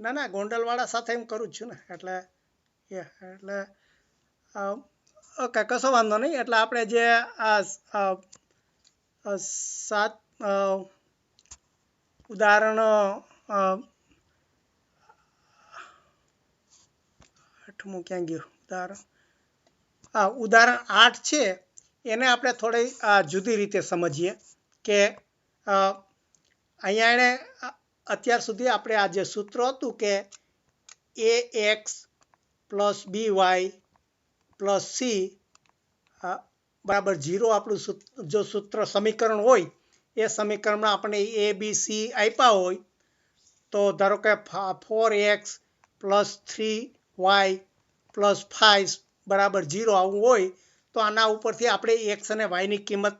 ના ના ગોંડલવાળા સાથે હું કરું જ છું ને એટલે એટલે ઓકે કશો વાંધો નહીં. એટલે આપણે જે આ 7 ઉદાહરણ 8મું ક્યાં ગયું ઉદાહરણ 8 છે એને આપણે થોડી જુદી રીતે સમજીએ કે અહીંયા એણે અત્યાર સુધી આપણે આ જે સૂત્ર હતું કે ax plus by plus C બરાબર 0 આપણું જો સૂત્ર સમીકરણ હોય એ સમીકરણમાં આપણે a b c આપ્યા હોય તો ધારો કે 4x પ્લસ 3y પ્લસ 5 બરાબર 0 આવું હોય તો આના ઉપરથી આપણે x અને yની કિંમત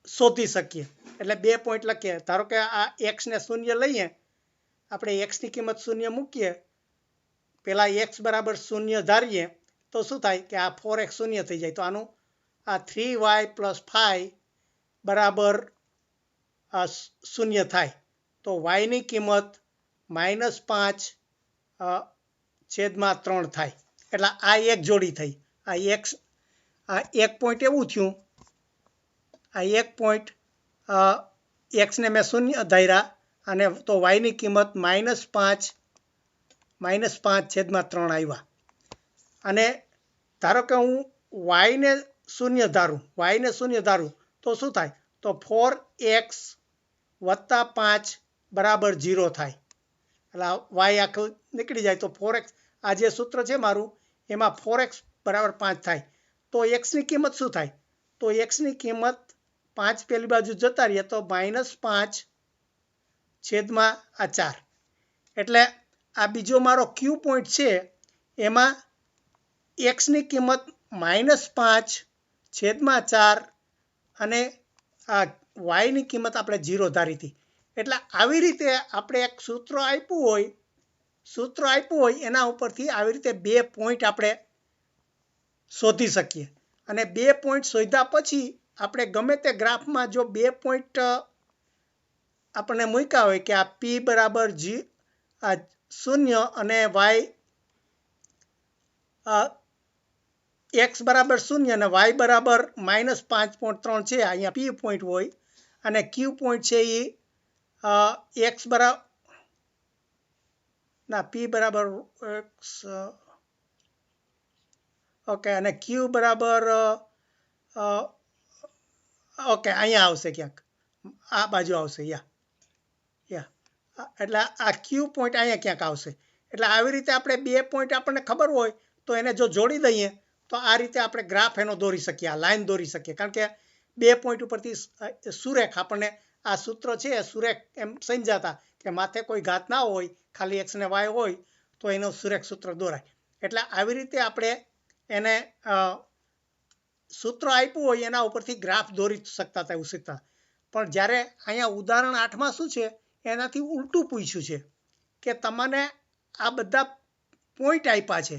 શોધી શકીએ. એટલે 2 પોઈન્ટ લખીએ. ધારો કે આ x ને 0 લઈએ, આપણે x ની કિંમત 0 મૂકીએ, પહેલા x બરાબર 0 ધારીએ તો શું થાય કે આ 4x 0 થઈ જાય. તો આનું આ 3y પ્લસ 5 બરાબર 0 થાય. તો y ની કિંમત -5/3 થાય. એટલે આ એક જોડી થઈ. આ એક પોઈન્ટ એવું થયું, આ એક પોઈન્ટ x ને મેં 0 ધાર્યા અને તો y ની કિંમત -5/3 આવ્યા. અને ધારો કે હું y ને 0 ધારું તો શું થાય? તો 4x વત્તા 5 બરાબર 0 થાય. એટલે y આખું નીકળી જાય. તો 4x આ જે સૂત્ર છે મારું એમાં 4x બરાબર 5 થાય. તો x ની કિંમત શું થાય? તો x ની કિંમત 5 પેલી બાજુ જતા રહીએ તો -5/4. એટલે આ બીજો મારો Q પોઈન્ટ છે એમાં x ની કિંમત -5/4 અને આ y ની કિંમત આપણે 0 ધારી હતી. એટલે આવી રીતે આપણે એક સૂત્ર આપ્યું હોય એના ઉપરથી આવી રીતે 2 પોઈન્ટ આપણે શોધી શકીએ. અને 2 પોઈન્ટ શોધ્યા પછી આપણે ગમે તે ગ્રાફમાં જો 2 પોઈન્ટ આપણને મૂક્યા હોય કે આ p બરાબર 0 અને x બરાબર 0 અને y બરાબર -5.3 છે, અહીંયા p પોઈન્ટ હોય અને q પોઈન્ટ છે એ x બરાબર ના p બરાબર ઓકે અને q બરાબર ઓકે અહીંયા આવશે, ક્યાંક આ બાજુ આવશે. એટલે આ Q પોઈન્ટ અહીંયા ક્યાંક આવશે. એટલે આવી રીતે આપણે 2 પોઈન્ટ આપણને ખબર હોય તો એને જો જોડી દઈએ તો આ રીતે આપણે ગ્રાફ એનો દોરી શકીએ, આ લાઈન દોરી શકીએ. કારણ કે 2 પોઈન્ટ ઉપરથી સુરેખ આપણને આ સૂત્ર છે સુરેખ એમ સમજાતા કે માથે કોઈ ઘાત ના હોય, ખાલી x ને y હોય તો એનો સુરેખ સૂત્ર દોરાય. એટલે આવી રીતે આપણે એને સૂત્ર આપ્યું હોય એના ઉપરથી ગ્રાફ દોરી શકતા હતા, એવું શીખતા. પણ જ્યારે અહીંયા ઉદાહરણ 8માં શું છે એનાથી ઉલટું પૂછ્યું છે કે તમને આ બધા પોઈન્ટ આપ્યા છે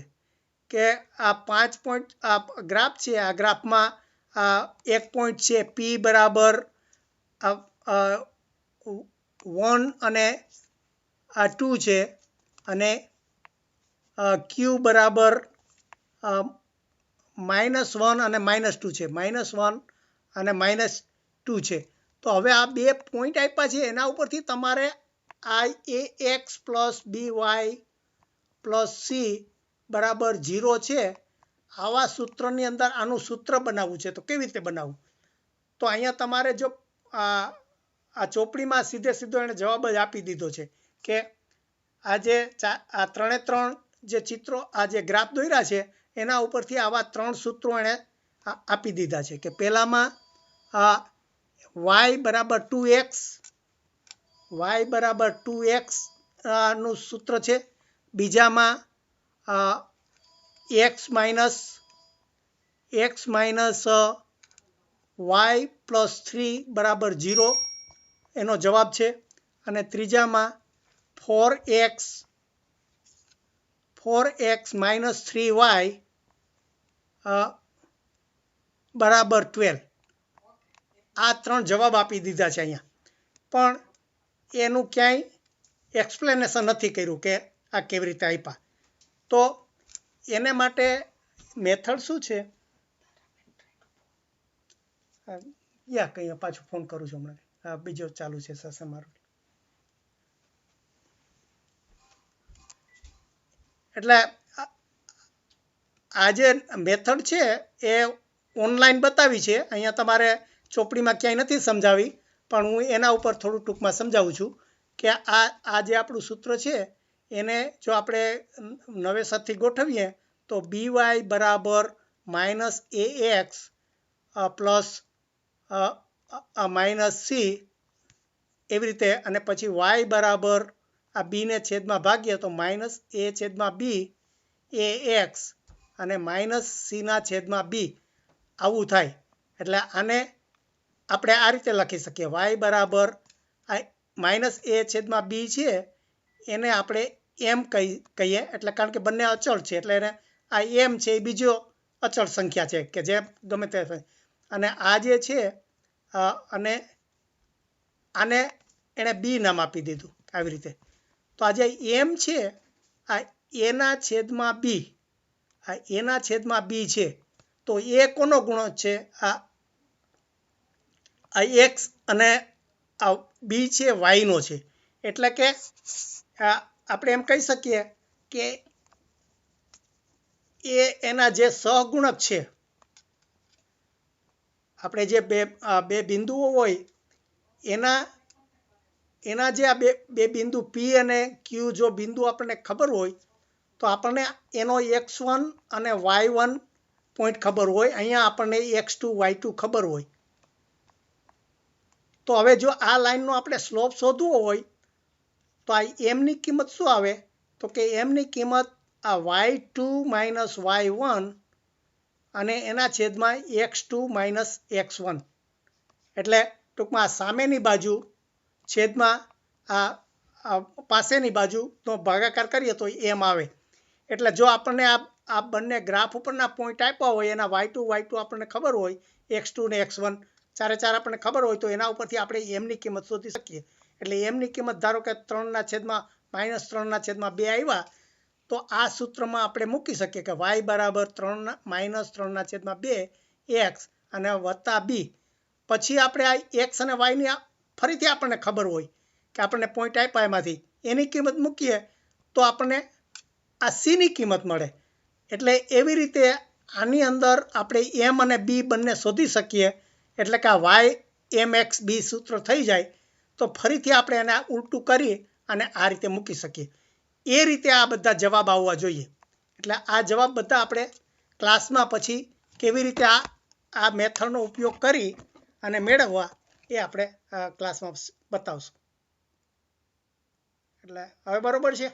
કે આ 5 પોઈન્ટ આ ગ્રાફ છે. આ ગ્રાફમાં એક પોઈન્ટ છે p બરાબર 1 અને 2 છે અને q બરાબર -1 અને -2 છે, -1 અને -2 છે. તો હવે આ 2 પોઈન્ટ આપ્યા છે એના ઉપરથી તમારે ax plus by plus C બરાબર 0 છે આવા સૂત્રની અંદર આનું સૂત્ર બનાવવું છે. તો કેવી રીતે બનાવવું? તો અહીંયા તમારે જો આ ચોપડીમાં સીધો એને જવાબ જ આપી દીધો છે કે આ જે આ 3 જે ચિત્રો, આ જે ગ્રાફ દોર્યા છે એના ઉપરથી આવા 3 સૂત્રો એણે આપી દીધા છે. કે પહેલામાં y બરાબર 2x નું સૂત્ર છે. બીજામાં x માઇનસ y પ્લસ 3 બરાબર 0 એનો જવાબ છે. અને ત્રીજામાં 4x માઇનસ 3y બરાબર 12. આ 3 જવાબ આપી દીધા છે અહીંયા. પણ એનું ક્યાંય એક્સપ્લેનેશન નથી કર્યું કે આ કેવી રીતે આપ્યા. તો એને માટે મેથડ શું છે? કંઈ પાછું ફોન કરું છું હમણાં. બીજો ચાલુ છે સસે મારું. એટલે આ જે મેથડ છે એ ઓનલાઈન બતાવી છે. અહીંયા તમારે ચોપડીમાં ક્યાંય નથી સમજાવી, પણ હું એના ઉપર થોડું ટૂંકમાં સમજાવું છું કે આ જે આપણું સૂત્ર છે એને જો આપણે નવેસરથી ગોઠવીએ તો BY બરાબર -AX પ્લસ -C એવી રીતે, અને પછી y બરાબર આ બીને છેદમાં ભાગીએ તો -A/B AX અને -C/B આવું થાય. એટલે આને આપણે આ રીતે લખી શકીએ, y બરાબર -A/B છે એને આપણે m કહીએ, એટલે કારણ કે બંને અચળ છે એટલે એને આ m છે એ બીજો અચળ સંખ્યા છે કે જે ગમે તે, અને આ જે છે અને આને એણે બી નામ આપી દીધું આવી રીતે. તો આ જે m છે આ એના છેદમાં બી છે. તો એ કોનો ગુણોત્તર છે? આ x અને આ બી છે y નો છે. એટલે કે આપણે એમ કહી શકીએ કે એ એના જે સહગુણક છે. આપણે જે બે બિંદુઓ હોય એના જે આ બે બિંદુ P અને Q જો બિંદુ આપણને ખબર હોય તો આપણને એનો x1 અને y1 પોઈન્ટ ખબર હોય. અહીંયા આપણને x2 y2 ખબર હોય. તો હવે જો આ લાઈનનો આપણે સ્લોપ શોધવો હોય તો આ એમની કિંમત શું આવે? તો કે એમની કિંમત આ y2 - y1 અને એના છેદમાં x2 - x1. એટલે ટૂંકમાં સામેની બાજુ છેદમાં આ પાસેની બાજુનો ભાગાકાર કરીએ તો એમ આવે. એટલે જો આપણને આ બંને ગ્રાફ ઉપરના પોઈન્ટ આપ્યા હોય, એના y2 આપણને ખબર હોય, x2 ને x1 ચારે ચાર આપણને ખબર હોય, તો એના ઉપરથી આપણે એમની કિંમત શોધી શકીએ. એટલે એમની કિંમત ધારો કે 3/-3/2 આવ્યા, તો આ સૂત્રમાં આપણે મૂકી શકીએ કે y બરાબર -3/2x અને વત્તા b. પછી આપણે આ x અને y ની ફરીથી આપણને ખબર હોય કે આપણને પોઈન્ટ આપ્યા એમાંથી એની કિંમત મૂકીએ તો આપણને આ c ની કિંમત મળે. એટલે એવી રીતે આની અંદર આપણે m અને b બંને શોધી શકીએ. એટલે કે આ y mx b સૂત્ર થઈ જાય. તો ફરીથી આપણે એને ઉલટું કરી અને આ રીતે મૂકી શકીએ. એ રીતે આ બધા જવાબ આવવા જોઈએ. એટલે આ જવાબ બધા આપણે ક્લાસમાં પછી કેવી રીતે આ મેથડનો ઉપયોગ કરી અને મેળવવા એ આપણે ક્લાસમાં બતાવશું. એટલે હવે બરોબર છે.